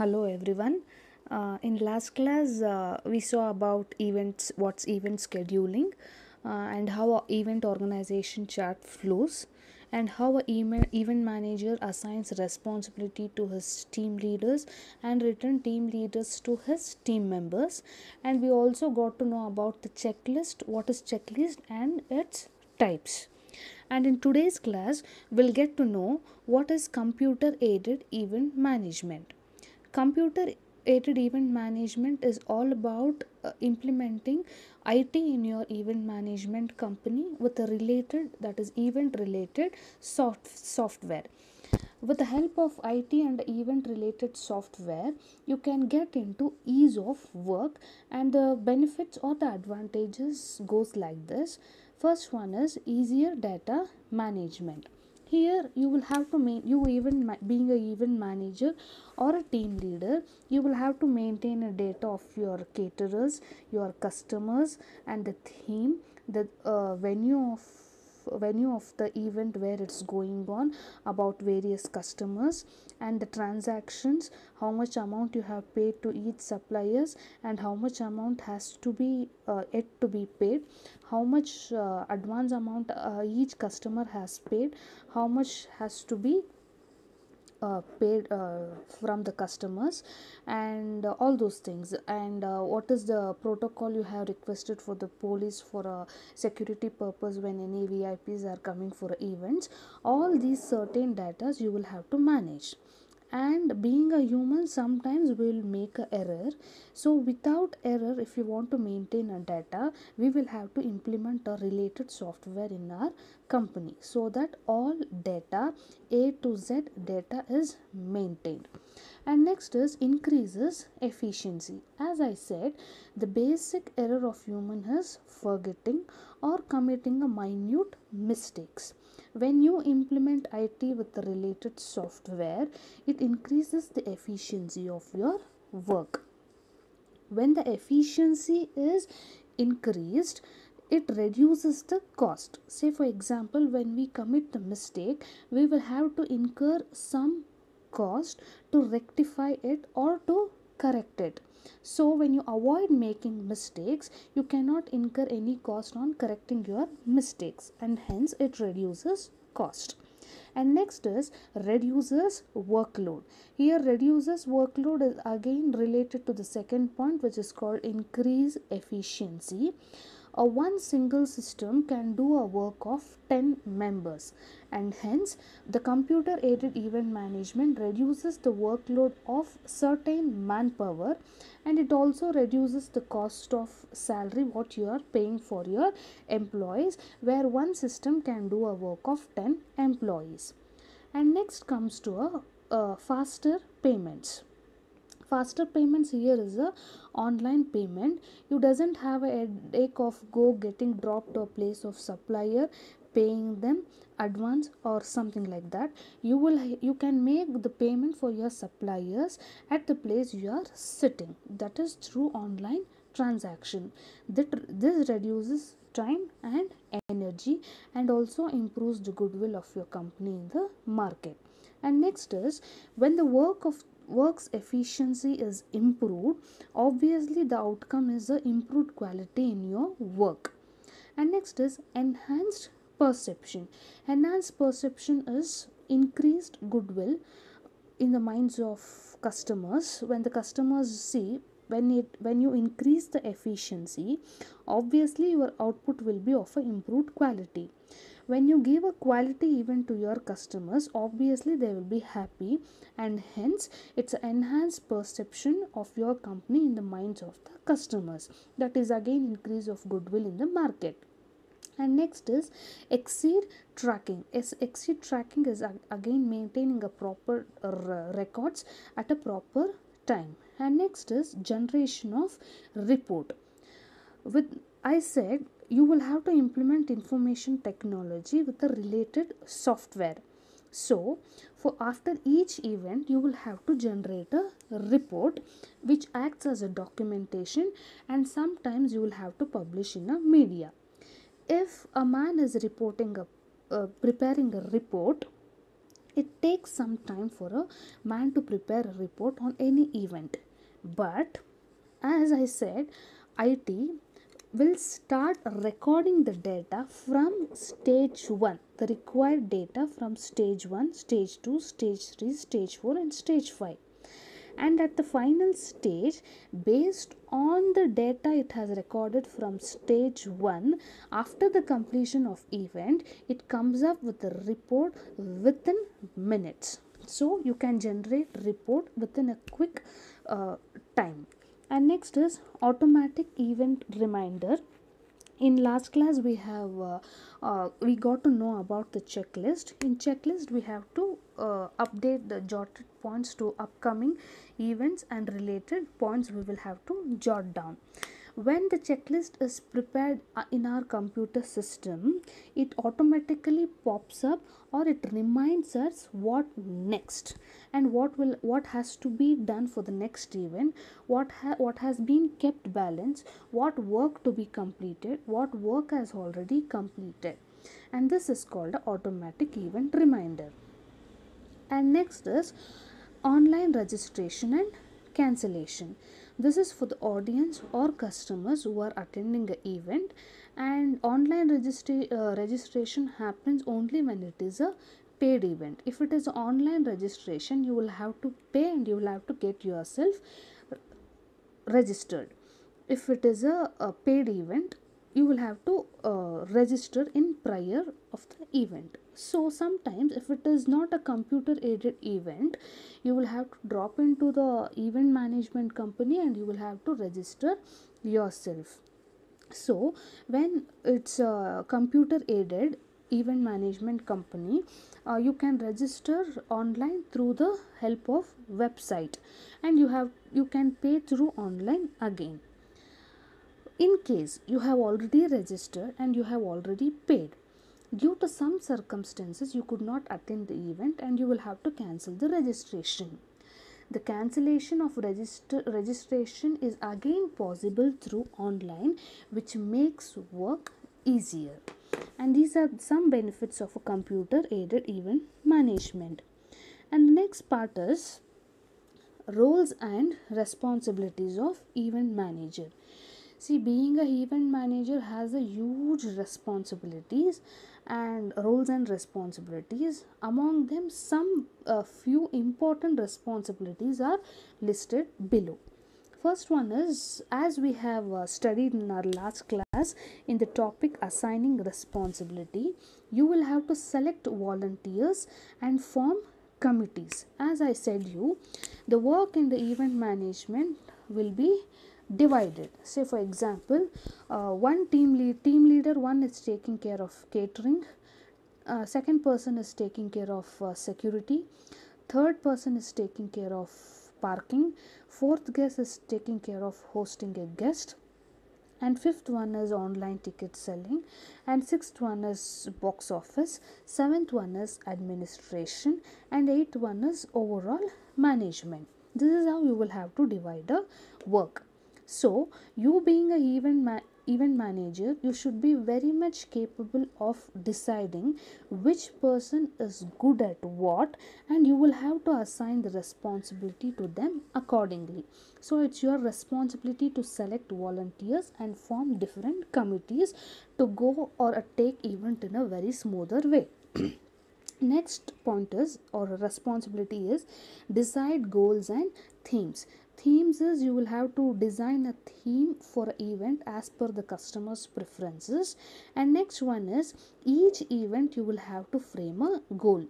Hello everyone. In last class, we saw about events, what's event scheduling, and how a event organization chart flows, and how a event manager assigns responsibility to his team leaders and return team leaders to his team members. And we also got to know about the checklist, what is checklist, and its types. And in today's class, we'll get to know what is computer aided event management. Computer aided event management is all about implementing IT in your event management company with a related, that is event related software. With the help of IT and event related software, you can get into ease of work, and the benefits or the advantages goes like this. First one is easier data management. Here you will have to being a event manager or a team leader, you will have to maintain a data of your caterers, your customers, and the theme, the venue of the event where it's going on, about various customers and the transactions, how much amount you have paid to each suppliers, and how much amount has to be yet to be paid, how much advance amount each customer has paid, how much has to be paid from the customers, and all those things, and what is the protocol you have requested for the police for a security purpose when any VIPs are coming for events. All these certain data you will have to manage, and being a human sometimes will make a error. So without error, if you want to maintain a data, we will have to implement a related software in our company so that all data, A to Z data, is maintained. And next is increases efficiency. As I said, the basic error of human is forgetting or committing a minute mistakes. When you implement IT with the related software, it increases the efficiency of your work. When the efficiency is increased, it reduces the cost. Say for example, when we commit the mistake, we will have to incur some cost to rectify it or to correct it. So when you avoid making mistakes, you cannot incur any cost on correcting your mistakes, and hence it reduces cost. And next is reduces workload. Here reduces workload is again related to the second point, which is called increase efficiency. A one single system can do a work of 10 members, and hence the computer aided event management reduces the workload of certain manpower, and it also reduces the cost of salary what you are paying for your employees, where one system can do a work of 10 employees. And next comes to a faster payments. Faster payments here is a online payment. You doesn't have a headache of go getting dropped to a place of supplier, paying them advance or something like that. You can make the payment for your suppliers at the place you are sitting, that is through online transaction. This reduces time and energy, and also improves the goodwill of your company in the market. And next is when the work's efficiency is improved, obviously the outcome is a improved quality in your work. And next is enhanced perception. Enhanced perception is increased goodwill in the minds of customers. When the customers see, when you increase the efficiency, obviously your output will be of a improved quality. When you give a quality event to your customers, obviously they will be happy, and hence it's an enhanced perception of your company in the minds of the customers. That is again increase of goodwill in the market. And next is exceed tracking. Exceed tracking is again maintaining a proper records at a proper time. And next is generation of report. With I said, you will have to implement information technology with a related software. So for after each event, you will have to generate a report which acts as a documentation, and sometimes you will have to publish in a media. If a man is preparing a report, It takes some time for a man to prepare a report on any event. But as I said, IT will start recording the data from stage 1, the required data from stage 1, stage 2, stage 3, stage 4, and stage 5. And at the final stage, based on the data it has recorded from stage 1, after the completion of event, it comes up with a report within minutes. So you can generate report within a quick time. And next is automatic event reminder. In last class we got to know about the checklist. In checklist we have to update the jotted points to upcoming events, and related points we will have to jot down. When the checklist is prepared in our computer system, it automatically pops up, or it reminds us what next, and what has to be done for the next event, what has been kept balance, what work to be completed, what work has already completed. And this is called a automatic event reminder. And next is online registration and cancellation. This is for the audience or customers who are attending an event, and online registration happens only when it is a paid event. If it is online registration, you will have to pay and you will have to get yourself registered. If it is a paid event, you will have to register in prior of the event. So sometimes if it is not a computer aided event, you will have to drop into the event management company and you will have to register yourself. So when it's a computer aided event management company, you can register online through the help of website, and you can pay through online again. In case you have already registered and you have already paid, due to some circumstances you could not attend the event and you will have to cancel the registration. The cancellation of registration is again possible through online, which makes work easier. And these are some benefits of a computer aided event management. And the next part is roles and responsibilities of event manager. See, being a event manager has a huge responsibilities and roles and responsibilities. Among them, some few important responsibilities are listed below. First one is, as we have studied in our last class in the topic assigning responsibility, you will have to select volunteers and form committees. As I said you, the work in the event management will be divided. Say for example, one team leader one is taking care of catering, second person is taking care of security, third person is taking care of parking, fourth guest is taking care of hosting a guest, and fifth one is online ticket selling, and sixth one is box office, seventh one is administration, and eighth one is overall management. This is how you will have to divide the work. So you being a event manager, you should be very much capable of deciding which person is good at what, and you will have to assign the responsibility to them accordingly. So it's your responsibility to select volunteers and form different committees to go or take event in a very smoother way. Next point is, or responsibility is, decide goals and themes. Themes is, you will have to design a theme for an event as per the customer's preferences. And next one is, each event you will have to frame a goal.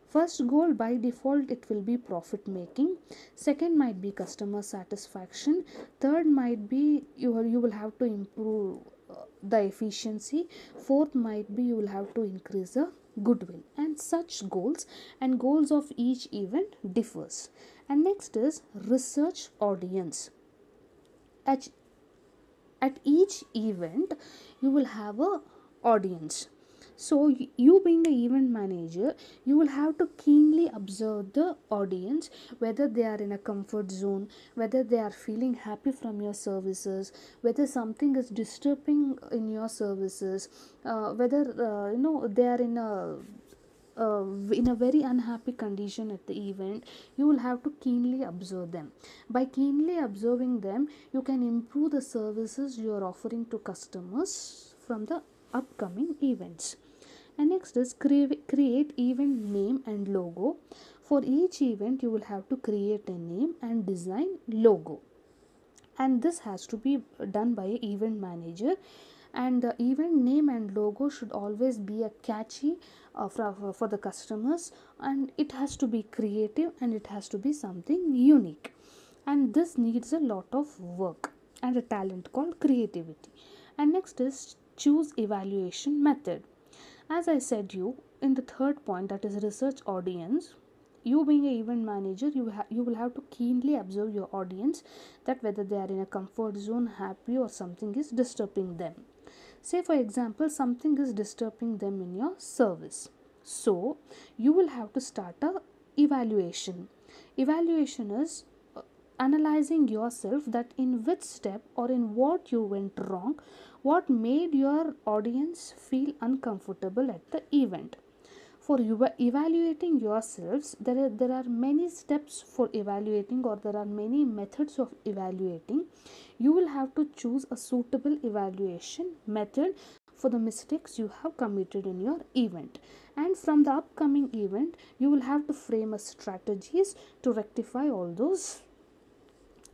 First goal, by default it will be profit making, second might be customer satisfaction, third might be you will have to improve the efficiency, fourth might be you will have to increase the goodwill, and such goals and goals of each event differs. And next is research audience. at, at each event you will have a audience. So you being an event manager, you will have to keenly observe the audience, whether they are in a comfort zone, whether they are feeling happy from your services, whether something is disturbing in your services, whether they are in a in a very unhappy condition at the event, you will have to keenly observe them. By keenly observing them, you can improve the services you are offering to customers from the upcoming events. And next is create event name and logo. For each event, you will have to create a name and design logo, and this has to be done by an event manager. And the event name and logo should always be a catchy for the customers, and it has to be creative, and it has to be something unique, and this needs a lot of work and a talent called creativity. And next is choose evaluation method. As I said you in the third point, that is research audience, you being an event manager, you will have to keenly observe your audience, that whether they are in a comfort zone, happy, or something is disturbing them. Say for example, something is disturbing them in your service, so you will have to start a evaluation. Evaluation is analyzing yourself, that in which step or in what you went wrong, what made your audience feel uncomfortable at the event. For evaluating yourselves, there are many steps for evaluating, or there are many methods of evaluating. You will have to choose a suitable evaluation method for the mistakes you have committed in your event, and from the upcoming event you will have to frame a strategies to rectify all those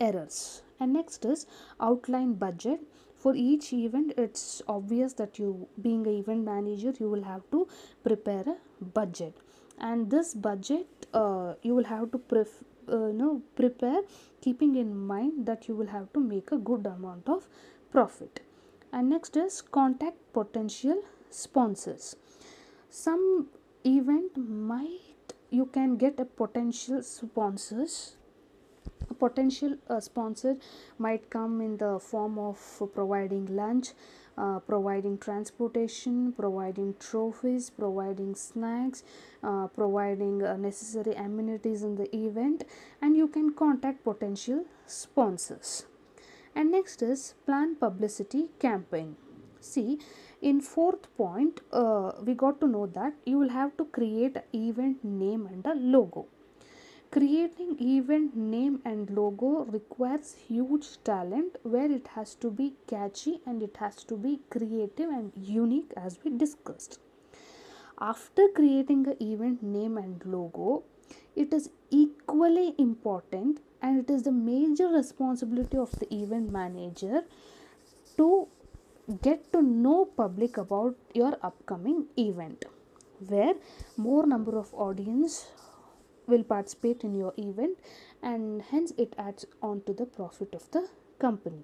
errors. And next is outline budget. For each event, it's obvious that you being an event manager, you will have to prepare a budget, and this budget you will have to prepare, keeping in mind that you will have to make a good amount of profit. And next is contact potential sponsors. Some event might, you can get a potential sponsors. A potential sponsor might come in the form of providing lunch, providing transportation, providing trophies, providing snacks, providing necessary amenities in the event, and you can contact potential sponsors. And next is plan publicity campaign. See, in fourth point, we got to know that you will have to create an event name and a logo. Creating event name and logo requires huge talent, where it has to be catchy and it has to be creative and unique, as we discussed. After creating an event name and logo, it is equally important, and it is the major responsibility of the event manager to get to know public about your upcoming event, where more number of audience will participate in your event, and hence it adds on to the profit of the company.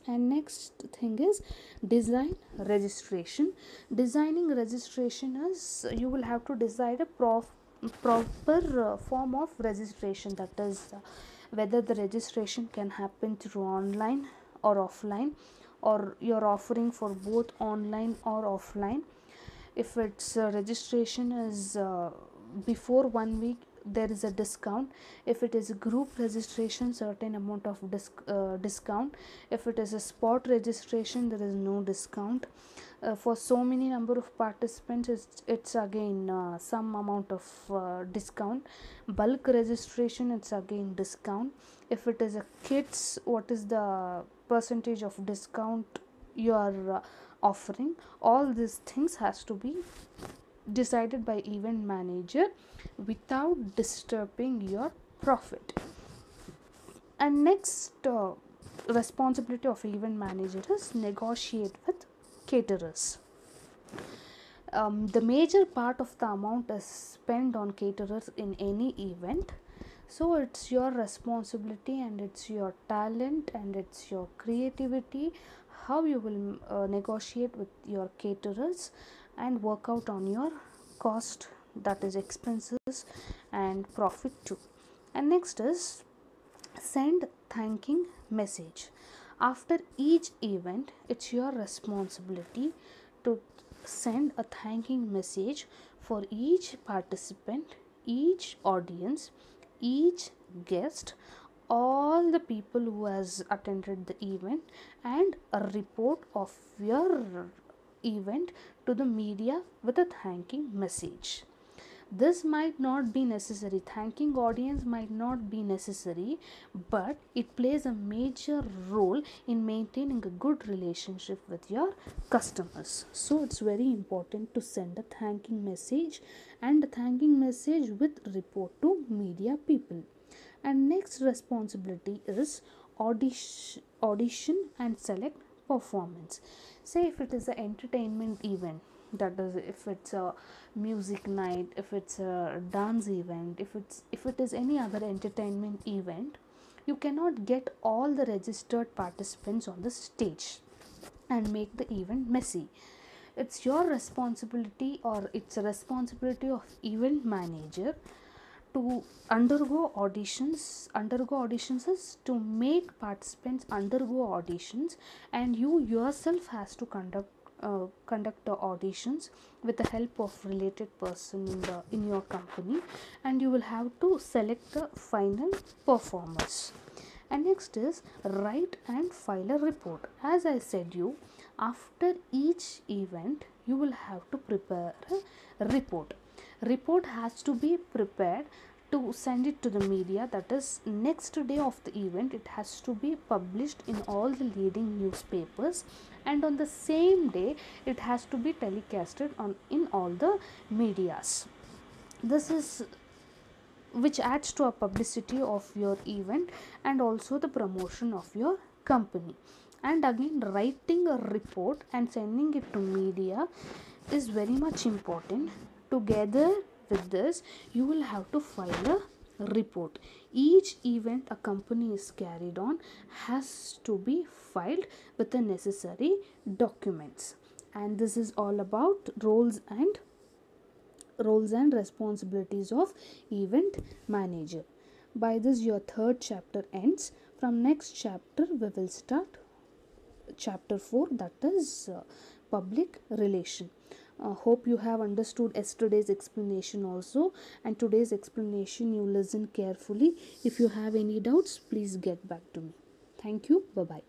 And next thing is design registration. Designing registration is, you will have to decide a proper form of registration, that is whether the registration can happen through online or offline, or you're offering for both online or offline. If its registration is before 1 week, there is a discount. If it is a group registration, certain amount of discount. If it is a spot registration, there is no discount. For so many number of participants, it's again some amount of discount. Bulk registration, it's again discount. If it is a kids, what is the percentage of discount you are offering? All these things has to be decided by event manager without disturbing your profit. And next responsibility of event manager is negotiate with caterers. The major part of the amount is spent on caterers in any event, so it's your responsibility, and it's your talent, and it's your creativity how you will negotiate with your caterers and work out on your cost, that is expenses and profit too. And next is send thanking message. After each event, it's your responsibility to send a thanking message for each participant, each audience, each guest, all the people who has attended the event, and a report of your event to the media with a thanking message. This might not be necessary, thanking audience might not be necessary, but it plays a major role in maintaining a good relationship with your customers. So it's very important to send a thanking message, and a thanking message with report to media people. And next responsibility is audition and select performance. Say if it is an entertainment event, that is if it's a music night, if it's a dance event, if it is any other entertainment event, you cannot get all the registered participants on the stage and make the event messy. It's your responsibility, or it's a responsibility of event manager to undergo auditions is to make participants undergo auditions, and you yourself has to conduct the auditions with the help of related person in your company, and you will have to select the final performers. And next is write and file a report. As I said you, after each event you will have to prepare a report has to be prepared to send it to the media. That is, next day of the event it has to be published in all the leading newspapers, and on the same day it has to be telecasted on in all the medias. This is which adds to a publicity of your event and also the promotion of your company. And again, writing a report and sending it to media is very much important. Together with this, you will have to file a report. Each event a company is carried on has to be filed with the necessary documents. And this is all about roles and responsibilities of event manager. By this your third chapter ends. From next chapter we will start chapter 4, that is public relation. Hope you have understood yesterday's explanation also, and today's explanation you listen carefully. If you have any doubts, please get back to me. Thank you. Bye bye.